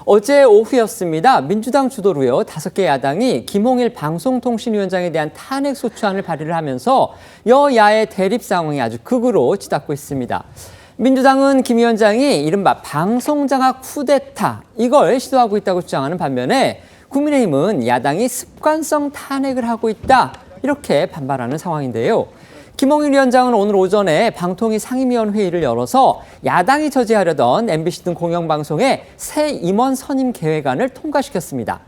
어제 오후였습니다. 민주당 주도로요. 5개 야당이 김홍일 방송통신위원장에 대한 탄핵 소추안을 발의를 하면서 여야의 대립 상황이 아주 극으로 치닫고 있습니다. 민주당은 김 위원장이 이른바 방송장악 쿠데타 이걸 시도하고 있다고 주장하는 반면에 국민의힘은 야당이 습관성 탄핵을 하고 있다 이렇게 반발하는 상황인데요. 김홍일 위원장은 오늘 오전에 방통위 상임위원회의를 열어서 야당이 저지하려던 MBC 등 공영방송의 새 임원 선임 계획안을 통과시켰습니다.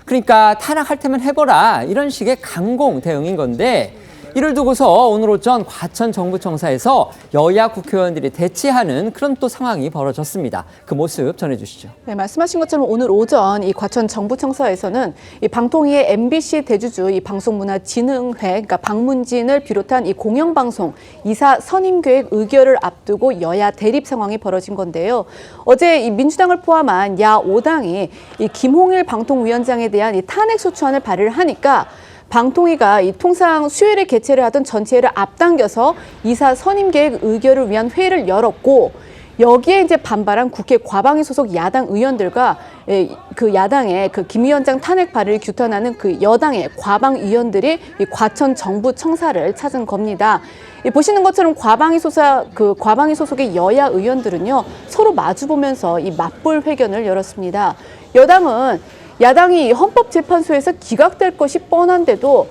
그러니까 탄핵할 테면 해보라 이런 식의 강공 대응인 건데 이를 두고서 오늘 오전 과천 정부청사에서 여야 국회의원들이 대치하는 그런 또 상황이 벌어졌습니다. 그 모습 전해주시죠. 네, 말씀하신 것처럼 오늘 오전 이 과천 정부청사에서는 이 방통위의 MBC 대주주 이 방송문화진흥회, 그러니까 방문진을 비롯한 이 공영방송 이사 선임계획 의결을 앞두고 여야 대립 상황이 벌어진 건데요. 어제 이 민주당을 포함한 야 5당이 이 김홍일 방통위원장에 대한 이 탄핵 소추안을 발의를 하니까. 방통위가 이 통상 수요일에 개최를 하던 전체회를 앞당겨서 이사 선임 계획 의결을 위한 회의를 열었고 여기에 이제 반발한 국회 과방위 소속 야당 의원들과 그 야당의 그 김 위원장 탄핵 발의를 규탄하는 그 여당의 과방 의원들이 이 과천 정부 청사를 찾은 겁니다. 보시는 것처럼 과방위 소속의 여야 의원들은요 서로 마주보면서 이 맞불 회견을 열었습니다. 여당은 야당이 헌법재판소에서 기각될 것이 뻔한데도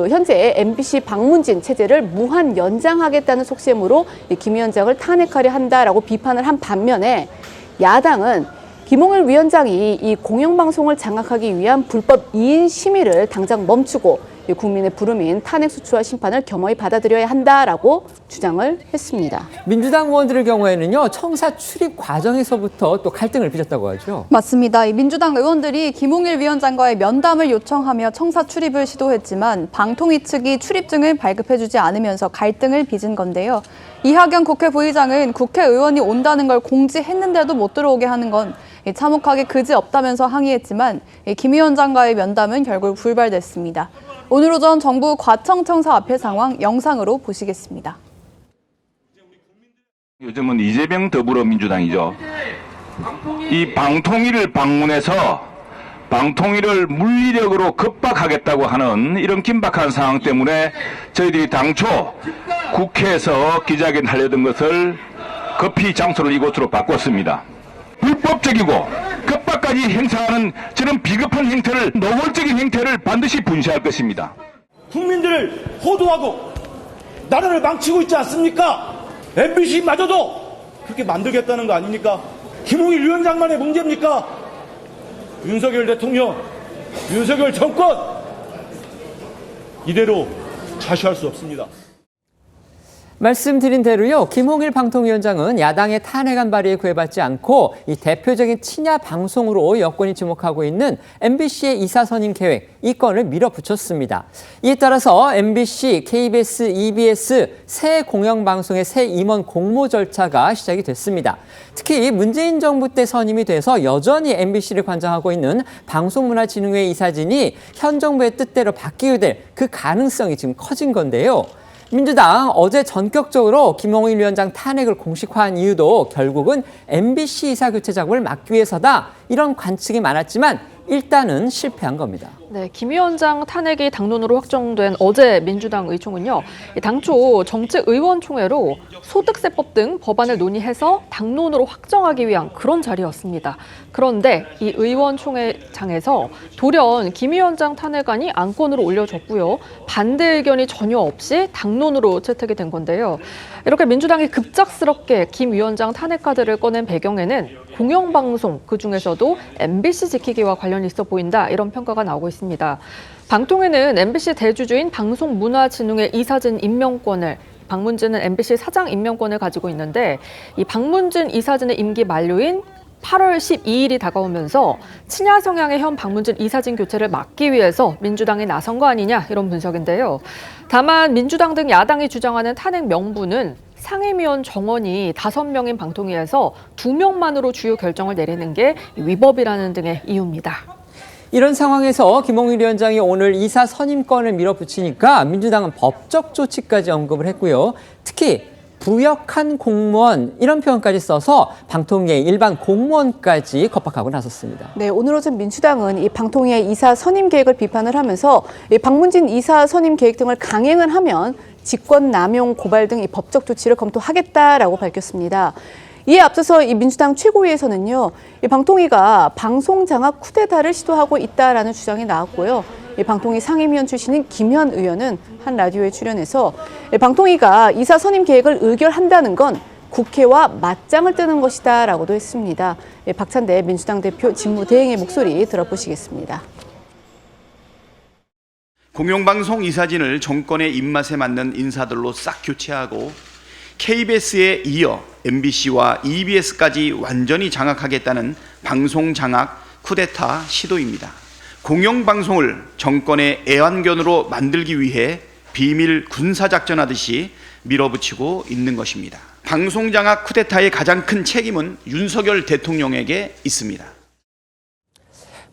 현재 MBC 방문진 체제를 무한 연장하겠다는 속셈으로 김 위원장을 탄핵하려 한다라고 비판을 한 반면에 야당은 김홍일 위원장이 이 공영방송을 장악하기 위한 불법 이인 심의를 당장 멈추고 국민의 부름인 탄핵 소추와 심판을 겸허히 받아들여야 한다라고 주장을 했습니다. 민주당 의원들의 경우에는요. 청사 출입 과정에서부터 또 갈등을 빚었다고 하죠. 맞습니다. 이 민주당 의원들이 김홍일 위원장과의 면담을 요청하며 청사 출입을 시도했지만 방통위 측이 출입증을 발급해주지 않으면서 갈등을 빚은 건데요. 이학연 국회 부의장은 국회의원이 온다는 걸 공지했는데도 못 들어오게 하는 건 참혹하게 그지없다면서 항의했지만 김 위원장과의 면담은 결국 불발됐습니다. 오늘 오전 정부 과천청사 앞의 상황 영상으로 보시겠습니다. 요즘은 이재명 더불어민주당이죠. 이 방통위를 방문해서 방통위를 물리력으로 급박하겠다고 하는 이런 긴박한 상황 때문에 저희들이 당초 국회에서 기자회견 하려던 것을 급히 장소를 이곳으로 바꿨습니다. 불법적이고 급박까지 행사하는 저런 비겁한 행태를 노골적인 행태를 반드시 분시할 것입니다. 국민들을 호도하고 나라를 망치고 있지 않습니까? MBC마저도 그렇게 만들겠다는 거 아닙니까? 김홍일 위원장만의 문제입니까? 윤석열 대통령, 윤석열 정권 이대로 자시할 수 없습니다. 말씀드린 대로요. 김홍일 방통위원장은 야당의 탄핵안 발의에 구애받지 않고 이 대표적인 친야 방송으로 여권이 주목하고 있는 MBC의 이사 선임 계획 이 건을 밀어붙였습니다. 이에 따라서 MBC, KBS, EBS 새 공영방송의 새 임원 공모 절차가 시작이 됐습니다. 특히 문재인 정부 때 선임이 돼서 여전히 MBC를 관장하고 있는 방송문화진흥회 이사진이 현 정부의 뜻대로 바뀌게 될 그 가능성이 지금 커진 건데요. 민주당 어제 전격적으로 김홍일 위원장 탄핵을 공식화한 이유도 결국은 MBC 이사 교체 작업을 막기 위해서다. 이런 관측이 많았지만 일단은 실패한 겁니다. 네, 김 위원장 탄핵이 당론으로 확정된 어제 민주당 의총은요. 당초 정책의원총회로 소득세법 등 법안을 논의해서 당론으로 확정하기 위한 그런 자리였습니다. 그런데 이 의원총회장에서 돌연 김 위원장 탄핵안이 안건으로 올려졌고요. 반대 의견이 전혀 없이 당론으로 채택이 된 건데요. 이렇게 민주당이 급작스럽게 김 위원장 탄핵 카드를 꺼낸 배경에는 공영방송, 그중에서도 MBC 지키기와 관련이 있어 보인다 이런 평가가 나오고 있습니다. 방통위는 MBC 대주주인 방송문화진흥회 이사진 임명권을 방문진은 MBC 사장 임명권을 가지고 있는데 이 방문진 이사진의 임기 만료인 8월 12일이 다가오면서 친야 성향의 현 방문진 이사진 교체를 막기 위해서 민주당이 나선 거 아니냐 이런 분석인데요. 다만 민주당 등 야당이 주장하는 탄핵 명분은 상임위원 정원이 5명인 방통위에서 2명만으로 주요 결정을 내리는 게 위법이라는 등의 이유입니다. 이런 상황에서 김홍일 위원장이 오늘 이사 선임권을 밀어붙이니까 민주당은 법적 조치까지 언급을 했고요. 특히 부역한 공무원 이런 표현까지 써서 방통위의 일반 공무원까지 겁박하고 나섰습니다. 네, 오늘 오전 민주당은 이 방통위의 이사 선임 계획을 비판을 하면서 이 박문진 이사 선임 계획 등을 강행을 하면 직권 남용 고발 등 이 법적 조치를 검토하겠다라고 밝혔습니다. 이에 앞서서 이 민주당 최고위에서는요, 이 방통위가 방송 장악 쿠데타를 시도하고 있다라는 주장이 나왔고요. 이 방통위 상임위원 출신인 김현 의원은 한 라디오에 출연해서 이 방통위가 이사 선임 계획을 의결한다는 건 국회와 맞짱을 뜨는 것이다라고도 했습니다. 박찬대 민주당 대표 직무대행의 목소리 들어보시겠습니다. 공영방송 이사진을 정권의 입맛에 맞는 인사들로 싹 교체하고 KBS에 이어 MBC와 EBS까지 완전히 장악하겠다는 방송 장악 쿠데타 시도입니다. 공영방송을 정권의 애완견으로 만들기 위해 비밀 군사작전하듯이 밀어붙이고 있는 것입니다. 방송 장악 쿠데타의 가장 큰 책임은 윤석열 대통령에게 있습니다.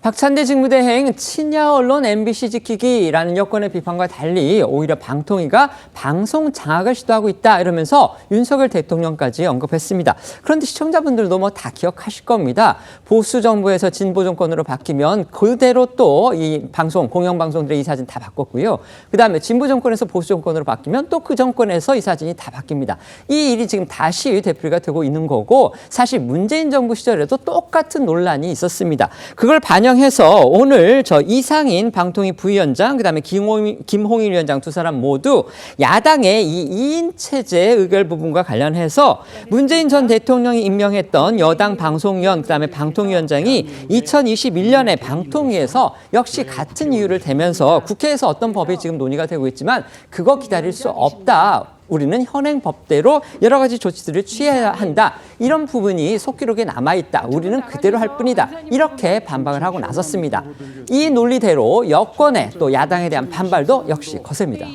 박찬대 직무대행 친야 언론 MBC 지키기라는 여권의 비판과 달리 오히려 방통위가 방송 장악을 시도하고 있다 이러면서 윤석열 대통령까지 언급했습니다. 그런데 시청자분들도 뭐 다 기억하실 겁니다. 보수 정부에서 진보 정권으로 바뀌면 그대로 또 이 방송 공영방송들의 이사진 다 바꿨고요. 그다음에 진보 정권에서 보수 정권으로 바뀌면 또 그 정권에서 이사진이 다 바뀝니다. 이 일이 지금 다시 되풀이가 되고 있는 거고 사실 문재인 정부 시절에도 똑같은 논란이 있었습니다. 그걸 반영해서 오늘 저 이상인 방통위 부위원장 그다음에 김홍일 위원장 두 사람 모두 야당의 이 2인 체제 의결 부분과 관련해서 문재인 전 대통령이 임명했던 여당 방송위원 그다음에 방통위원장이 2021년에 방통위에서 역시 같은 이유를 대면서 국회에서 어떤 법이 지금 논의가 되고 있지만 그거 기다릴 수 없다. 우리는 현행 법대로 여러 가지 조치들을 취해야 한다. 이런 부분이 속기록에 남아있다. 우리는 그대로 할 뿐이다. 이렇게 반박을 하고 나섰습니다. 이 논리대로 여권의 또 야당에 대한 반발도 역시 거셉니다.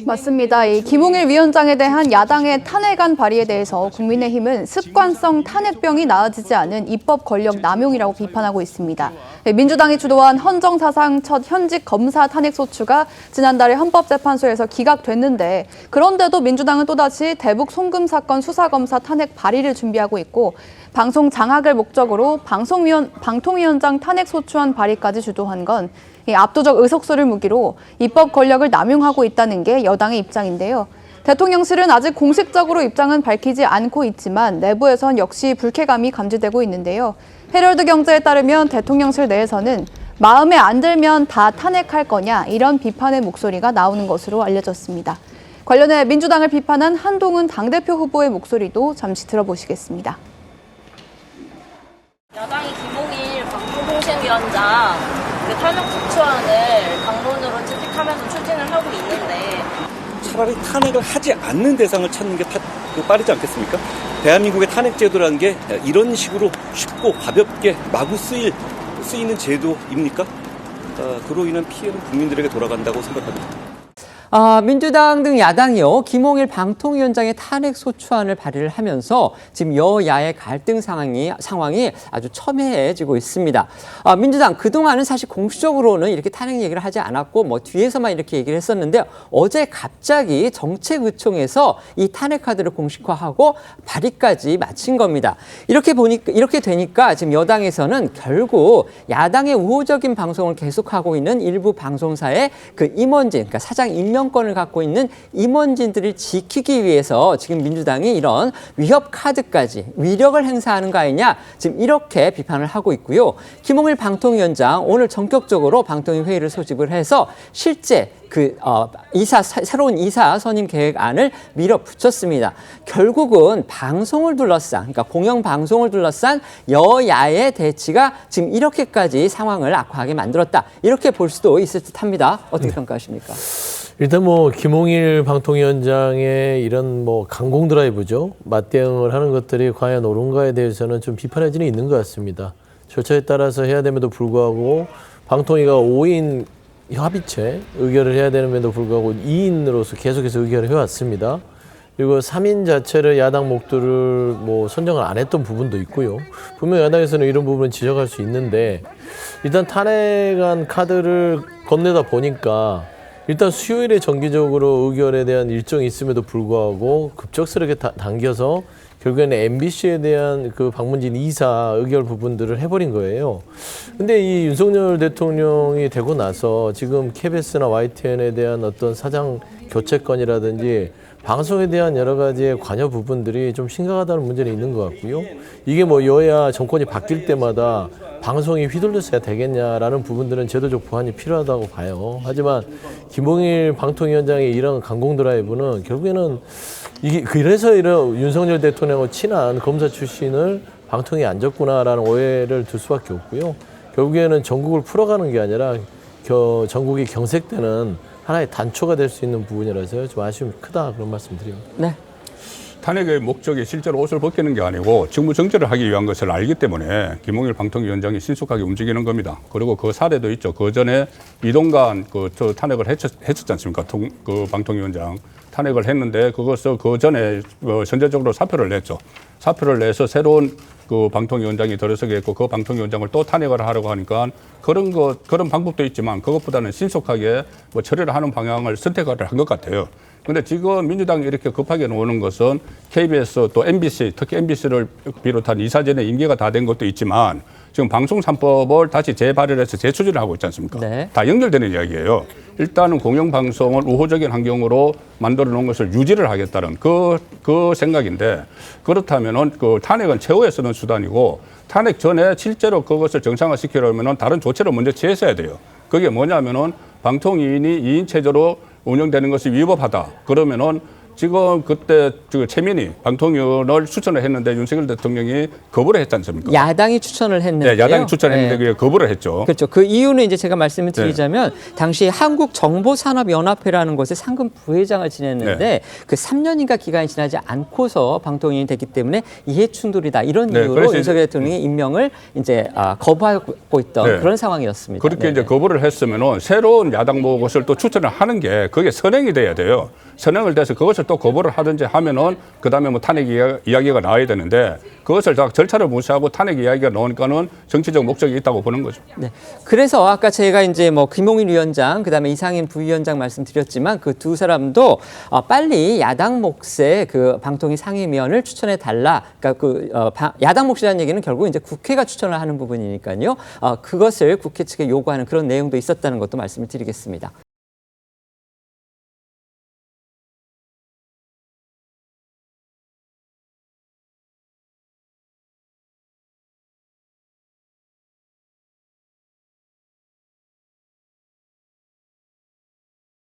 맞습니다. 이 김홍일 위원장에 대한 야당의 탄핵안 발의에 대해서 국민의힘은 습관성 탄핵병이 나아지지 않은 입법 권력 남용이라고 비판하고 있습니다. 민주당이 주도한 헌정사상 첫 현직 검사 탄핵소추가 지난달에 헌법재판소에서 기각됐는데 그런데도 민주당은 또다시 대북 송금 사건 수사검사 탄핵 발의를 준비하고 있고 방송 장악을 목적으로 방통위원장 탄핵소추안 발의까지 주도한 건 압도적 의석수를 무기로 입법 권력을 남용하고 있다는 게 여당의 입장인데요. 대통령실은 아직 공식적으로 입장은 밝히지 않고 있지만 내부에선 역시 불쾌감이 감지되고 있는데요. 헤럴드 경제에 따르면 대통령실 내에서는 마음에 안 들면 다 탄핵할 거냐 이런 비판의 목소리가 나오는 것으로 알려졌습니다. 관련해 민주당을 비판한 한동훈 당대표 후보의 목소리도 잠시 들어보시겠습니다. 야당이 김홍일 방송통신위원장 탄핵 소추안을 당론으로 채택하면서 추진을 하고 있는데 차라리 탄핵을 하지 않는 대상을 찾는 게 빠르지 않겠습니까? 대한민국의 탄핵 제도라는 게 이런 식으로 쉽고 가볍게 마구 쓰이는 제도입니까? 그로 인한 피해는 국민들에게 돌아간다고 생각합니다. 민주당 등 야당이요 김홍일 방통위원장의 탄핵 소추안을 발의를 하면서 지금 여야의 갈등 상황이 아주 첨예해지고 있습니다. 민주당 그동안은 사실 공식적으로는 이렇게 탄핵 얘기를 하지 않았고 뭐 뒤에서만 이렇게 얘기를 했었는데 어제 갑자기 정책의총에서 이 탄핵 카드를 공식화하고 발의까지 마친 겁니다. 이렇게 되니까 지금 여당에서는 결국 야당의 우호적인 방송을 계속하고 있는 일부 방송사의 그 임원진, 그러니까 사장 임명권을 갖고 있는 임원진들을 지키기 위해서 지금 민주당이 이런 위협 카드까지 위력을 행사하는 거 아니냐 지금 이렇게 비판을 하고 있고요. 김홍일 방통위원장 오늘 전격적으로 방통위 회의를 소집을 해서 실제 새로운 이사 선임 계획안을 밀어붙였습니다. 결국은 방송을 둘러싼, 그러니까 공영방송을 둘러싼 여야의 대치가 지금 이렇게까지 상황을 악화하게 만들었다. 이렇게 볼 수도 있을 듯합니다. 어떻게 평가하십니까? 일단 김홍일 방통위원장의 이런 강공 드라이브죠. 맞대응을 하는 것들이 과연 옳은가에 대해서는 좀 비판의 여지는 있는 것 같습니다. 절차에 따라서 해야 됨에도 불구하고 방통위가 5인 합의체 의결을 해야 되는데도 불구하고 2인으로서 계속해서 의결을 해왔습니다. 그리고 3인 자체를 야당 목도를 선정을 안 했던 부분도 있고요. 분명 야당에서는 이런 부분은 지적할 수 있는데 일단 탄핵안 카드를 건네다 보니까 일단 수요일에 정기적으로 의결에 대한 일정이 있음에도 불구하고 급작스럽게 당겨서 결국에는 MBC에 대한 그 방문진 이사 의결 부분들을 해버린 거예요. 근데 이 윤석열 대통령이 되고 나서 지금 KBS나 YTN에 대한 어떤 사장 교체권이라든지 방송에 대한 여러 가지의 관여 부분들이 좀 심각하다는 문제는 있는 것 같고요. 이게 뭐 여야 정권이 바뀔 때마다 방송이 휘둘렸어야 되겠냐라는 부분들은 제도적 보완이 필요하다고 봐요. 하지만 김홍일 방통위원장의 이런 강공 드라이브는 결국에는 이게 그래서 이런 윤석열 대통령하고 친한 검사 출신을 방통위에 앉았구나라는 오해를 둘 수밖에 없고요. 결국에는 전국을 풀어가는 게 아니라 전국이 경색되는 하나의 단초가 될 수 있는 부분이라서 좀 아쉬움이 크다 그런 말씀드립니다. 네. 탄핵의 목적이 실제로 옷을 벗기는 게 아니고 직무 정지를 하기 위한 것을 알기 때문에 김홍일 방통위원장이 신속하게 움직이는 겁니다. 그리고 그 사례도 있죠. 그 전에 이동관 저 탄핵을 했었지 않습니까? 그 방통위원장 탄핵을 했는데 그것을 그 전에 선제적으로 사표를 냈죠. 사표를 내서 새로운 그 방통위원장이 들어서게 했고 그 방통위원장을 또 탄핵을 하려고 하니까 그런 방법도 있지만 그것보다는 신속하게 뭐 처리를 하는 방향을 선택을 한 것 같아요. 근데 지금 민주당이 이렇게 급하게 나오는 것은 KBS 또 MBC, 특히 MBC를 비롯한 이사진의 임기가 다 된 것도 있지만 지금 방송 3법을 다시 재발의해서 재추진을 하고 있지 않습니까? 네. 다 연결되는 이야기예요. 일단은 공영방송을 우호적인 환경으로 만들어 놓은 것을 유지를 하겠다는 그 생각인데 그렇다면은 그 탄핵은 최후에 쓰는 수단이고 탄핵 전에 실제로 그것을 정상화시키려면은 다른 조치를 먼저 취했어야 돼요. 그게 뭐냐면은 방통위인이 2인 체제로 운영되는 것이 위법하다. 그러면은 지금 그때 최민희 방통위원을 추천을 했는데 윤석열 대통령이 거부를 했지 않습니까? 야당이 추천을 했는데요. 네, 야당이 추천했는데 네. 그게 거부를 했죠. 그렇죠. 그 이유는 이제 제가 말씀을 드리자면 당시 한국정보산업연합회라는 곳에 상금 부회장을 지냈는데 그 3년인가 기간이 지나지 않고서 방통위원이 됐기 때문에 이해 충돌이다 이런 네, 이유로 윤석열 대통령이 임명을 이제 거부하고 있던 그런 상황이었습니다. 그렇게 이제 거부를 했으면은 새로운 야당 곳을 또 추천을 하는 게 그게 선행이 돼야 돼요. 선행을 돼서 그것을 또 거부를 하든지 하면은 그다음에 뭐 탄핵 이야기가 나와야 되는데 그것을 다 절차를 무시하고 탄핵 이야기가 나오니까는 정치적 목적이 있다고 보는 거죠. 네. 그래서 아까 제가 이제 뭐 김홍일 위원장 그다음에 이상인 부위원장 말씀드렸지만 그 두 사람도 빨리 야당 몫의 그 방통위 상임위원을 추천해 달라. 그러니까 야당 몫이라는 얘기는 결국 이제 국회가 추천을 하는 부분이니까요. 그것을 국회 측에 요구하는 그런 내용도 있었다는 것도 말씀을 드리겠습니다.